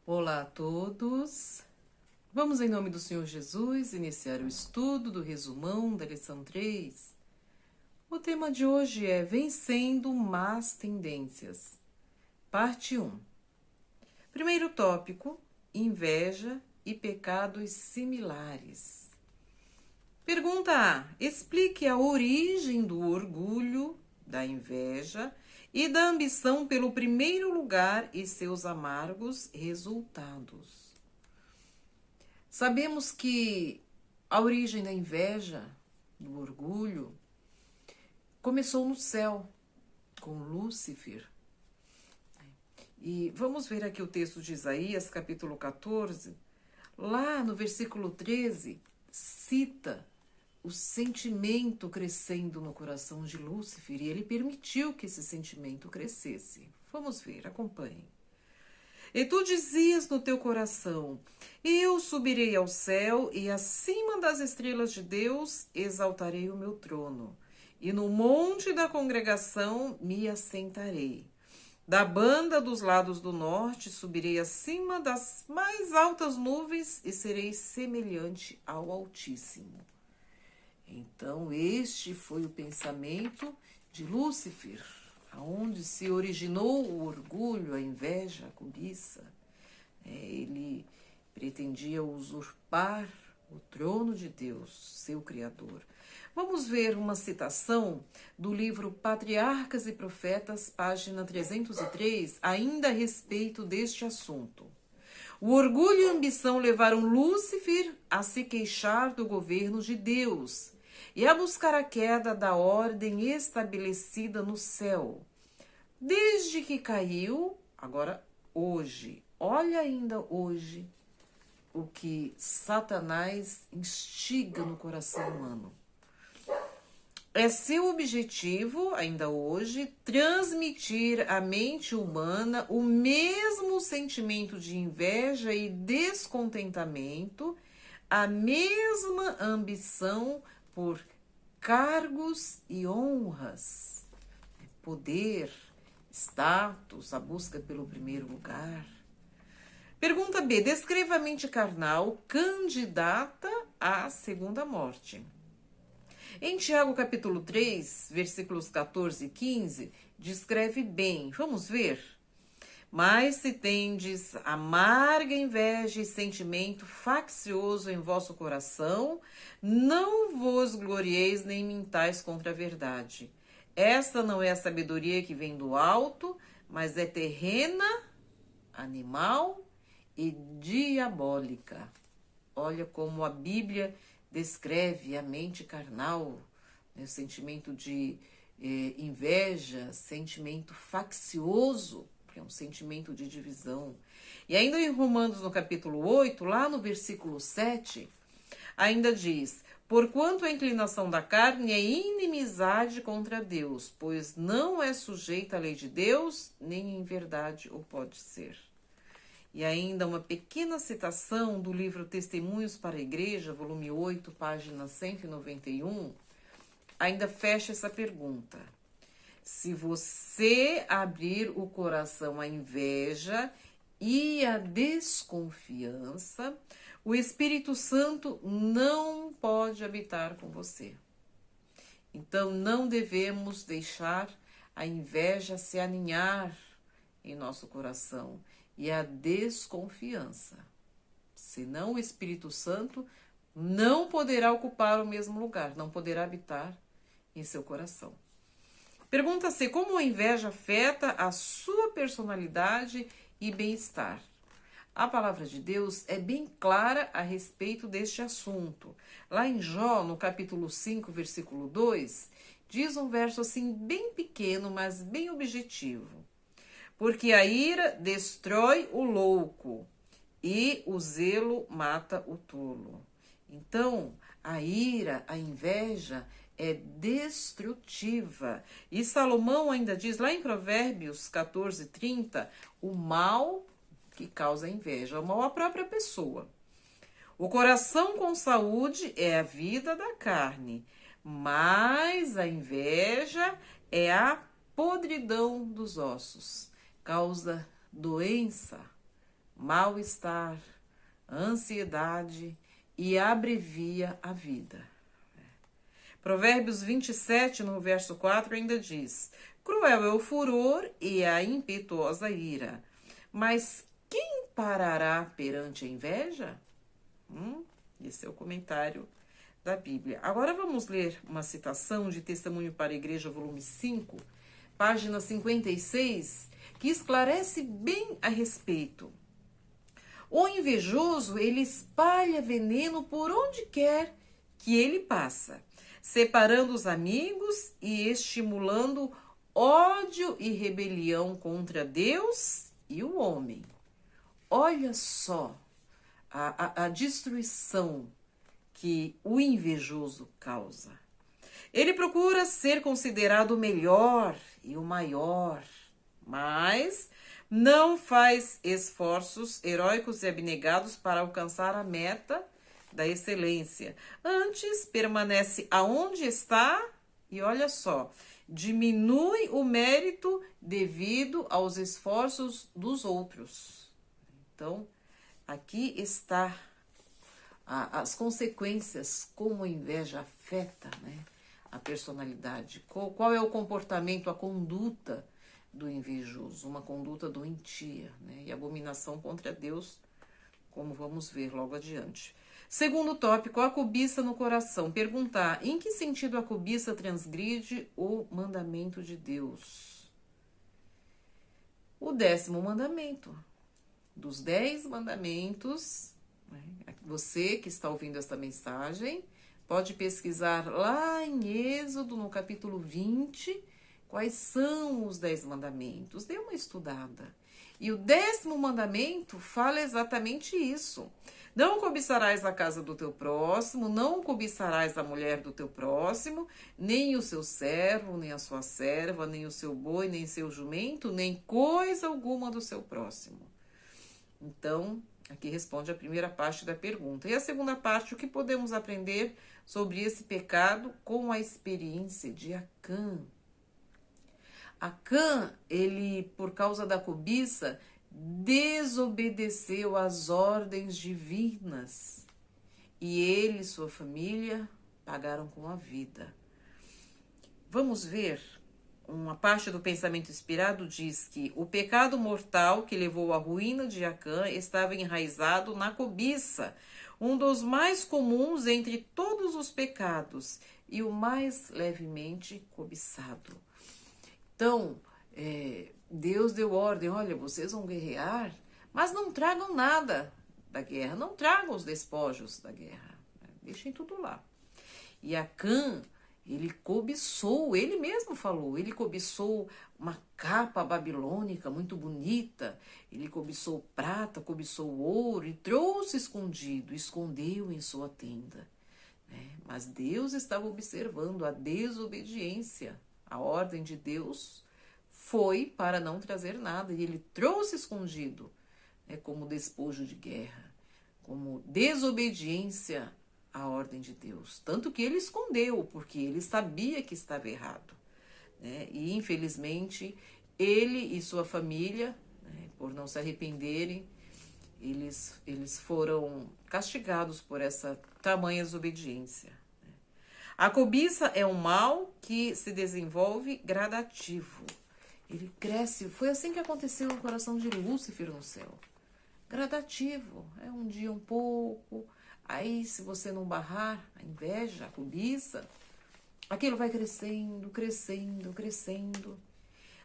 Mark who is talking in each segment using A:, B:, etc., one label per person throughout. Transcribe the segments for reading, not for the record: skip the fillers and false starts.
A: Olá a todos. Vamos, em nome do Senhor Jesus, iniciar o estudo do resumão da lição 3. O tema de hoje é Vencendo Más Tendências, parte 1. Primeiro tópico, inveja e pecados similares. Pergunta A. Explique a origem do orgulho, da inveja e da ambição pelo primeiro lugar e seus amargos resultados. Sabemos que a origem da inveja, do orgulho, começou no céu, com Lúcifer. E vamos ver aqui o texto de Isaías, capítulo 14. Lá no versículo 13, cita o sentimento crescendo no coração de Lúcifer, e ele permitiu que esse sentimento crescesse. Vamos ver, acompanhe. E tu dizias no teu coração: eu subirei ao céu, e acima das estrelas de Deus exaltarei o meu trono, e no monte da congregação me assentarei. Da banda dos lados do norte subirei acima das mais altas nuvens, e serei semelhante ao Altíssimo. Então, este foi o pensamento de Lúcifer, aonde se originou o orgulho, a inveja, a cobiça. Ele pretendia usurpar o trono de Deus, seu Criador. Vamos ver uma citação do livro Patriarcas e Profetas, página 303, ainda a respeito deste assunto. O orgulho e a ambição levaram Lúcifer a se queixar do governo de Deus e a buscar a queda da ordem estabelecida no céu. Desde que caiu, agora hoje, olha ainda hoje o que Satanás instiga no coração humano. É seu objetivo, ainda hoje, transmitir à mente humana o mesmo sentimento de inveja e descontentamento, a mesma ambição por cargos e honras, poder, status, a busca pelo primeiro lugar. Pergunta B. Descreva a mente carnal candidata à segunda morte. Em Tiago capítulo 3, versículos 14 e 15, descreve bem. Vamos ver? Mas se tendes amarga inveja e sentimento faccioso em vosso coração, não vos glorieis nem mintais contra a verdade. Esta não é a sabedoria que vem do alto, mas é terrena, animal e diabólica. Olha como a Bíblia descreve a mente carnal, o sentimento de inveja, sentimento faccioso, que é um sentimento de divisão. E ainda em Romanos, no capítulo 8, lá no versículo 7, ainda diz: porquanto a inclinação da carne é inimizade contra Deus, pois não é sujeita à lei de Deus, nem em verdade o pode ser. E ainda uma pequena citação do livro Testemunhos para a Igreja, volume 8, página 191, ainda fecha essa pergunta. Se você abrir o coração à inveja e à desconfiança, o Espírito Santo não pode habitar com você. Então, não devemos deixar a inveja se aninhar em nosso coração e a desconfiança. Senão, o Espírito Santo não poderá ocupar o mesmo lugar, não poderá habitar em seu coração. Pergunta-se como a inveja afeta a sua personalidade e bem-estar. A palavra de Deus é bem clara a respeito deste assunto. Lá em Jó, no capítulo 5, versículo 2, diz um verso assim bem pequeno, mas bem objetivo. Porque a ira destrói o louco e o zelo mata o tolo. Então, a ira, a inveja é destrutiva. E Salomão ainda diz lá em Provérbios 14:30, o mal que causa inveja, o mal à própria pessoa. O coração com saúde é a vida da carne, mas a inveja é a podridão dos ossos, causa doença, mal-estar, ansiedade e abrevia a vida. Provérbios 27, no verso 4, ainda diz: cruel é o furor e a impetuosa ira, mas quem parará perante a inveja? Esse é o comentário da Bíblia. Agora vamos ler uma citação de Testemunho para a Igreja, volume 5, página 56, que esclarece bem a respeito. O invejoso, ele espalha veneno por onde quer que ele passa, separando os amigos e estimulando ódio e rebelião contra Deus e o homem. Olha só a destruição que o invejoso causa. Ele procura ser considerado o melhor e o maior, mas não faz esforços heróicos e abnegados para alcançar a meta da excelência. Antes, permanece aonde está e, olha só, diminui o mérito devido aos esforços dos outros. Então, aqui está as consequências, como a inveja afeta, né, a personalidade. Qual é o comportamento, a conduta do invejoso? Uma conduta doentia, né, e abominação contra Deus, como vamos ver logo adiante. Segundo tópico, a cobiça no coração. Perguntar: em que sentido a cobiça transgride o mandamento de Deus? O 10º mandamento. Dos 10 mandamentos, né? Você que está ouvindo esta mensagem, pode pesquisar lá em Êxodo, no capítulo 20, quais são os 10 mandamentos. Dê uma estudada. E o 10º mandamento fala exatamente isso. Não cobiçarás a casa do teu próximo, não cobiçarás a mulher do teu próximo, nem o seu servo, nem a sua serva, nem o seu boi, nem seu jumento, nem coisa alguma do seu próximo. Então, aqui responde a primeira parte da pergunta. E a segunda parte, o que podemos aprender sobre esse pecado com a experiência de Acã? Acã, ele, por causa da cobiça, desobedeceu às ordens divinas. E ele e sua família pagaram com a vida. Vamos ver. Uma parte do pensamento inspirado diz que o pecado mortal que levou à ruína de Acã estava enraizado na cobiça, um dos mais comuns entre todos os pecados e o mais levemente cobiçado. Então, Deus deu ordem: olha, vocês vão guerrear, mas não tragam nada da guerra, não tragam os despojos da guerra, deixem tudo lá. E Acã, ele cobiçou, ele mesmo falou, ele cobiçou uma capa babilônica muito bonita, ele cobiçou prata, cobiçou ouro e trouxe escondido, escondeu em sua tenda. Mas Deus estava observando a desobediência. A ordem de Deus foi para não trazer nada e ele trouxe escondido, como despojo de guerra, como desobediência a ordem de Deus. Tanto que ele escondeu, porque ele sabia que estava errado. E, infelizmente, ele e sua família, por não se arrependerem, eles foram castigados por essa tamanha desobediência. A cobiça é um mal que se desenvolve gradativo. Ele cresce. Foi assim que aconteceu no coração de Lúcifer no céu. Gradativo. Um dia um pouco. Aí, se você não barrar a inveja, a cobiça, aquilo vai crescendo, crescendo, crescendo.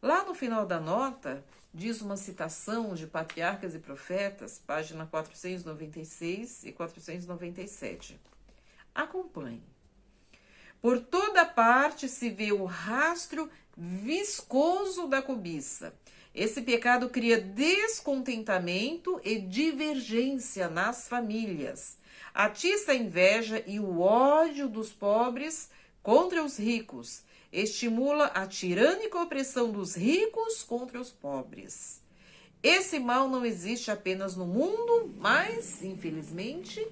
A: Lá no final da nota, diz uma citação de Patriarcas e Profetas, página 496 e 497. Acompanhe. Por toda parte se vê o rastro viscoso da cobiça. Esse pecado cria descontentamento e divergência nas famílias. Atiça a inveja e o ódio dos pobres contra os ricos. Estimula a tirânica opressão dos ricos contra os pobres. Esse mal não existe apenas no mundo, mas, infelizmente,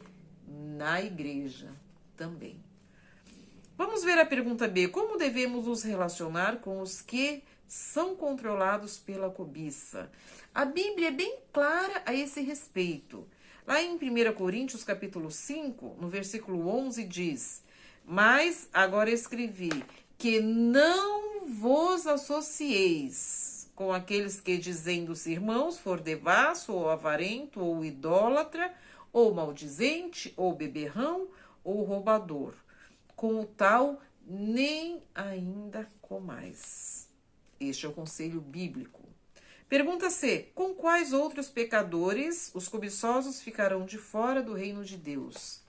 A: na igreja também. Vamos ver a pergunta B. Como devemos nos relacionar com os que são controlados pela cobiça. A Bíblia é bem clara a esse respeito. Lá em 1 Coríntios, capítulo 5, no versículo 11, diz: Mas agora escrevi que não vos associeis com aqueles que, dizendo-se irmãos, for devasso, ou avarento, ou idólatra, ou maldizente, ou beberrão, ou roubador. Com o tal, nem ainda comais. Este é o conselho bíblico. Pergunta C. Com quais outros pecadores os cobiçosos ficarão de fora do reino de Deus?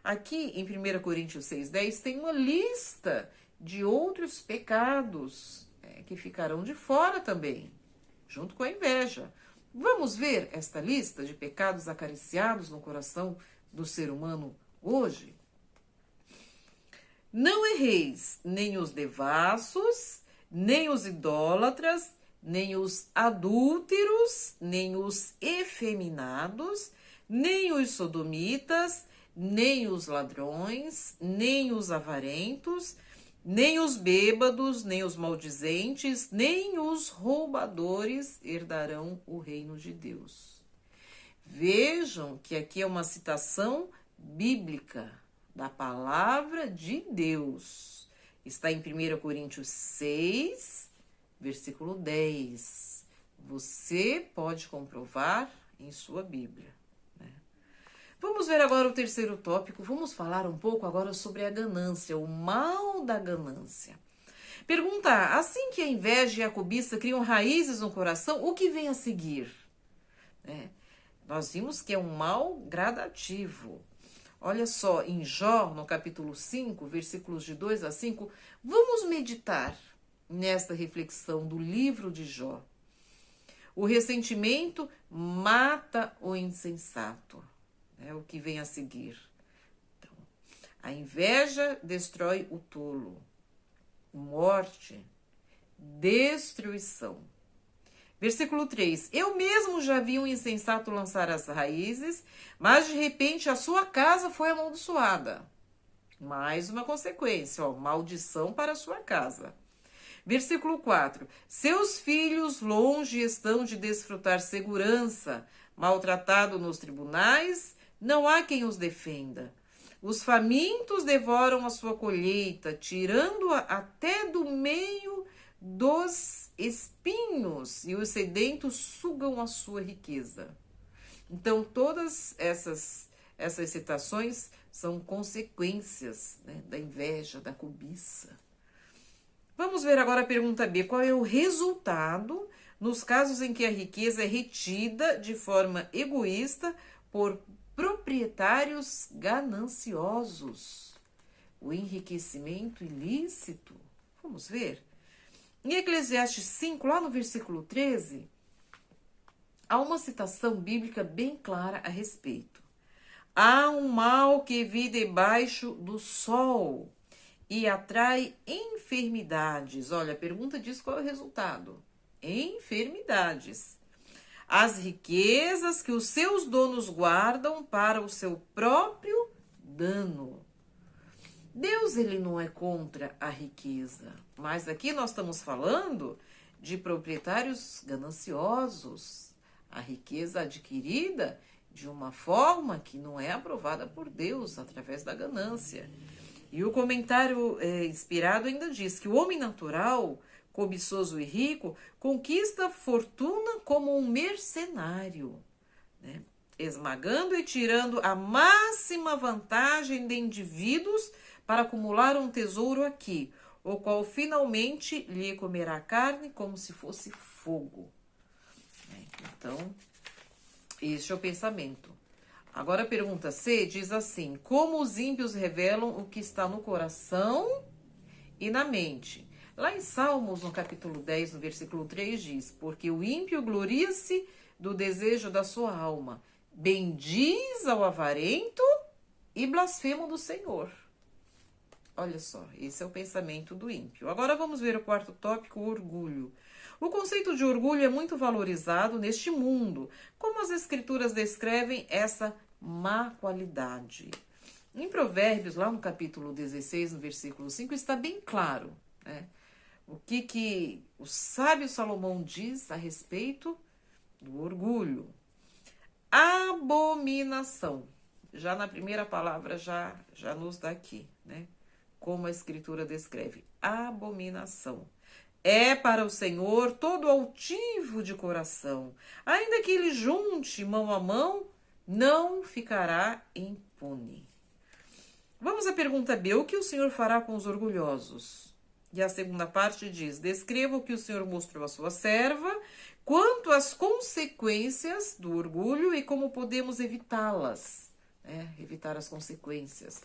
A: Aqui em 1 Coríntios 6,10 tem uma lista de outros pecados que ficarão de fora também, junto com a inveja. Vamos ver esta lista de pecados acariciados no coração do ser humano hoje? Não erreis nem os devassos, nem os idólatras, nem os adúlteros, nem os efeminados, nem os sodomitas, nem os ladrões, nem os avarentos, nem os bêbados, nem os maldizentes, nem os roubadores herdarão o reino de Deus. Vejam que aqui é uma citação bíblica da palavra de Deus. Está em 1 Coríntios 6, versículo 10. Você pode comprovar em sua Bíblia. Vamos ver agora o terceiro tópico. Vamos falar um pouco agora sobre a ganância, o mal da ganância. Pergunta: assim que a inveja e a cobiça criam raízes no coração, o que vem a seguir? Nós vimos que é um mal gradativo. Olha só, em Jó, no capítulo 5, versículos de 2 a 5, vamos meditar nesta reflexão do livro de Jó. O ressentimento mata o insensato. É o que vem a seguir. Então, a inveja destrói o tolo. Morte, destruição. Versículo 3. Eu mesmo já vi um insensato lançar as raízes, mas de repente a sua casa foi amaldiçoada. Mais uma consequência, maldição para a sua casa. Versículo 4. Seus filhos longe estão de desfrutar segurança, maltratado nos tribunais, não há quem os defenda. Os famintos devoram a sua colheita, tirando-a até do meio dos espinhos, e os sedentos sugam a sua riqueza. Então, todas essas citações são consequências da inveja, da cobiça. Vamos ver agora a pergunta B. Qual é o resultado nos casos em que a riqueza é retida de forma egoísta por proprietários gananciosos? O enriquecimento ilícito. Vamos ver. Em Eclesiastes 5, lá no versículo 13, há uma citação bíblica bem clara a respeito. Há um mal que vi debaixo do sol e atrai enfermidades. Olha, a pergunta diz qual é o resultado. Enfermidades. As riquezas que os seus donos guardam para o seu próprio dano. Deus, ele não é contra a riqueza, mas aqui nós estamos falando de proprietários gananciosos. A riqueza adquirida de uma forma que não é aprovada por Deus, através da ganância. E o comentário inspirado ainda diz que o homem natural, cobiçoso e rico, conquista fortuna como um mercenário, esmagando e tirando a máxima vantagem de indivíduos para acumular um tesouro aqui, o qual finalmente lhe comerá a carne como se fosse fogo. Então, este é o pensamento. Agora a pergunta C diz assim: como os ímpios revelam o que está no coração e na mente? Lá em Salmos, no capítulo 10, no versículo 3, diz: porque o ímpio gloria-se do desejo da sua alma, bendiz ao avarento e blasfema do Senhor. Olha só, esse é o pensamento do ímpio. Agora vamos ver o quarto tópico, o orgulho. O conceito de orgulho é muito valorizado neste mundo, como as escrituras descrevem essa má qualidade. Em Provérbios, lá no capítulo 16, no versículo 5, está bem claro, O que o sábio Salomão diz a respeito do orgulho? Abominação. Já na primeira palavra já nos dá aqui, né? Como a escritura descreve. Abominação. É para o Senhor todo altivo de coração. Ainda que ele junte mão a mão, não ficará impune. Vamos à pergunta B. O que o Senhor fará com os orgulhosos? E a segunda parte diz: descreva o que o Senhor mostrou à sua serva, quanto às consequências do orgulho e como podemos evitá-las. Evitar as consequências.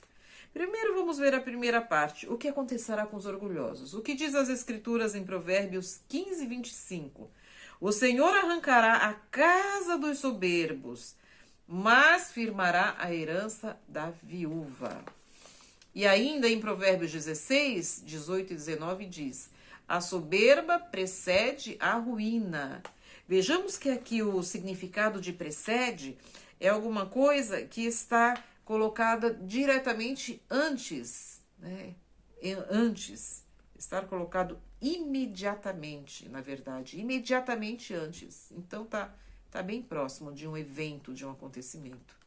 A: Primeiro vamos ver a primeira parte. O que acontecerá com os orgulhosos? O que diz as Escrituras em Provérbios 15, 25? O Senhor arrancará a casa dos soberbos, mas firmará a herança da viúva. E ainda em Provérbios 16, 18 e 19 diz: a soberba precede a ruína. Vejamos que aqui o significado de precede é alguma coisa que está colocada diretamente antes, né? Antes. Estar colocado imediatamente, na verdade. Imediatamente antes. Então tá bem próximo de um evento, de um acontecimento.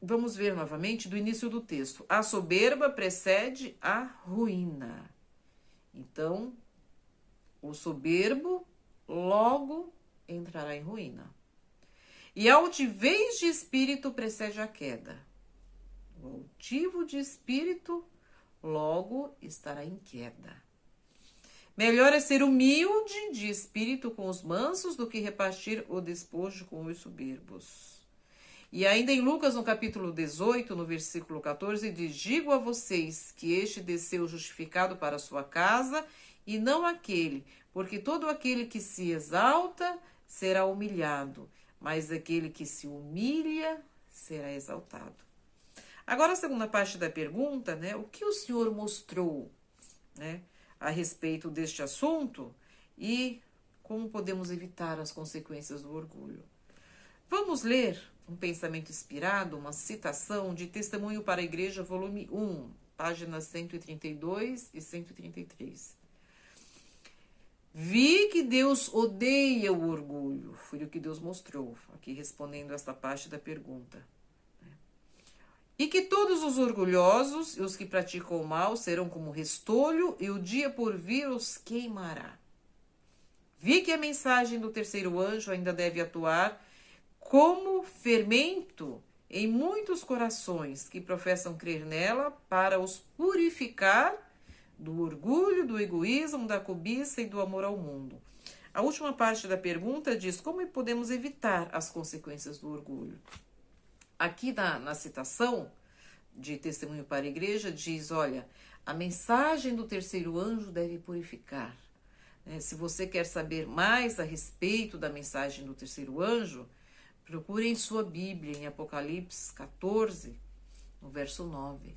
A: Vamos ver novamente do início do texto. A soberba precede a ruína. Então, o soberbo logo entrará em ruína. E a altivez de espírito precede a queda. O altivo de espírito logo estará em queda. Melhor é ser humilde de espírito com os mansos do que repartir o despojo com os soberbos. E ainda em Lucas, no capítulo 18, no versículo 14, diz: digo a vocês que este desceu justificado para a sua casa e não aquele, porque todo aquele que se exalta será humilhado, mas aquele que se humilha será exaltado. Agora a segunda parte da pergunta, né? O que o Senhor mostrou, né, a respeito deste assunto e como podemos evitar as consequências do orgulho? Vamos ler um pensamento inspirado, uma citação de Testemunho para a Igreja, volume 1, páginas 132 e 133. Vi que Deus odeia o orgulho. Foi o que Deus mostrou, aqui respondendo esta parte da pergunta. E que todos os orgulhosos e os que praticam o mal serão como restolho, e o dia por vir os queimará. Vi que a mensagem do terceiro anjo ainda deve atuar como fermento em muitos corações que professam crer nela, para os purificar do orgulho, do egoísmo, da cobiça e do amor ao mundo. A última parte da pergunta diz: como podemos evitar as consequências do orgulho? Aqui na citação de Testemunho para a Igreja diz: olha, a mensagem do terceiro anjo deve purificar. Se você quer saber mais a respeito da mensagem do terceiro anjo, procure em sua Bíblia, em Apocalipse 14, no verso 9.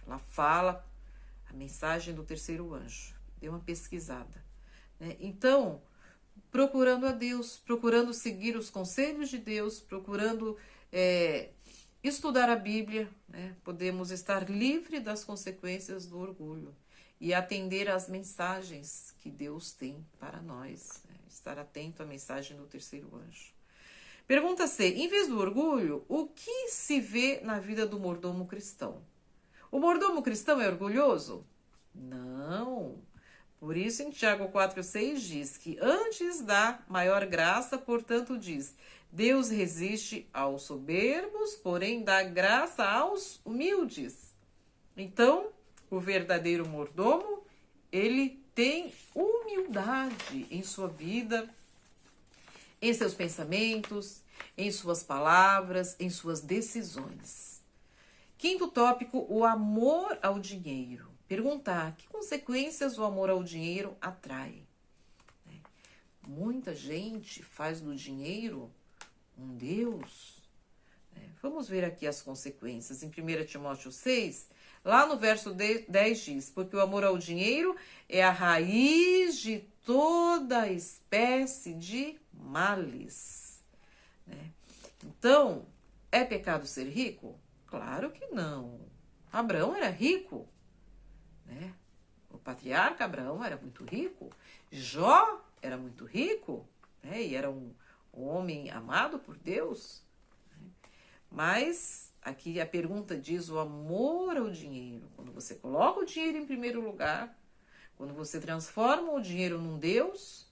A: Lá fala a mensagem do terceiro anjo. Dê uma pesquisada. Então, procurando a Deus, procurando seguir os conselhos de Deus, procurando estudar a Bíblia, podemos estar livre das consequências do orgulho e atender às mensagens que Deus tem para nós. Estar atento à mensagem do terceiro anjo. Pergunta C. Em vez do orgulho, o que se vê na vida do mordomo cristão? O mordomo cristão é orgulhoso? Não. Por isso, em Tiago 4,6 diz que antes da maior graça, portanto, diz: Deus resiste aos soberbos, porém dá graça aos humildes. Então, o verdadeiro mordomo, ele tem humildade em sua vida, em seus pensamentos, em suas palavras, em suas decisões. Quinto tópico, o amor ao dinheiro. Perguntar: que consequências o amor ao dinheiro atrai? Muita gente faz do dinheiro um Deus. Vamos ver aqui as consequências. Em 1 Timóteo 6, lá no verso 10 diz: porque o amor ao dinheiro é a raiz de toda espécie de males. Então, é pecado ser rico? Claro que não. Abraão era rico. patriarca Abraão era muito rico, Jó era muito rico, né? E era um homem amado por Deus. Mas aqui a pergunta diz o amor ao dinheiro. Quando você coloca o dinheiro em primeiro lugar, quando você transforma o dinheiro num Deus,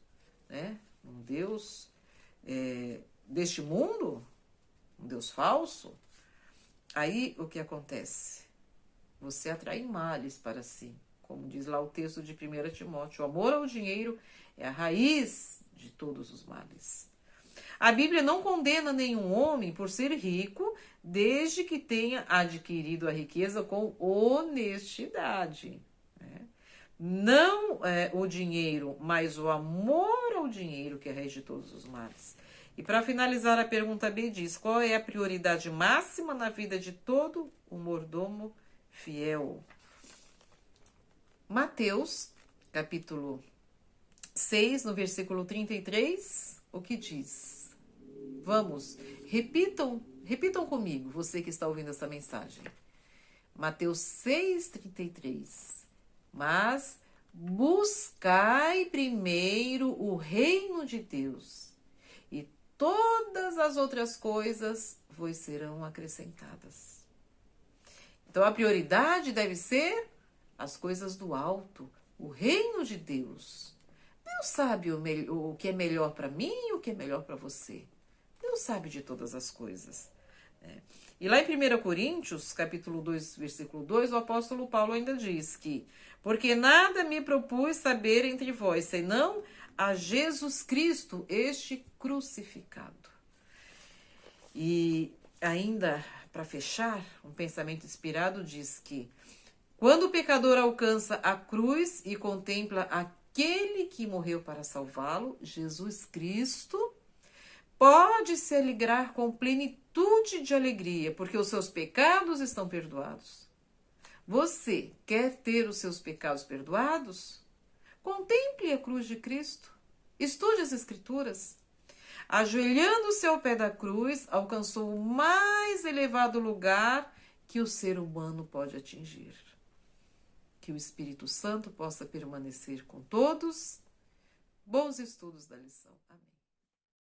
A: né? Um Deus deste mundo, um Deus falso, aí o que acontece? Você atrai males para si. Como diz lá o texto de 1 Timóteo, o amor ao dinheiro é a raiz de todos os males. A Bíblia não condena nenhum homem por ser rico, desde que tenha adquirido a riqueza com honestidade. Não o dinheiro, mas o amor ao dinheiro que é a raiz de todos os males. E para finalizar, a pergunta B diz: qual é a prioridade máxima na vida de todo o mordomo fiel? Mateus, capítulo 6, no versículo 33, o que diz? Vamos, repitam comigo, você que está ouvindo essa mensagem. Mateus 6, 33. Mas buscai primeiro o reino de Deus, e todas as outras coisas vos serão acrescentadas. Então a prioridade deve ser as coisas do alto, o reino de Deus. Deus sabe o que é melhor para mim e o que é melhor para você. Deus sabe de todas as coisas. E lá em 1 Coríntios, capítulo 2, versículo 2, o apóstolo Paulo ainda diz que: porque nada me propus saber entre vós, senão a Jesus Cristo, este crucificado. E ainda, para fechar, um pensamento inspirado diz que quando o pecador alcança a cruz e contempla aquele que morreu para salvá-lo, Jesus Cristo, pode se alegrar com plenitude de alegria, porque os seus pecados estão perdoados. Você quer ter os seus pecados perdoados? Contemple a cruz de Cristo. Estude as Escrituras. Ajoelhando-se ao pé da cruz, alcançou o mais elevado lugar que o ser humano pode atingir. Que o Espírito Santo possa permanecer com todos. Bons estudos da lição. Amém.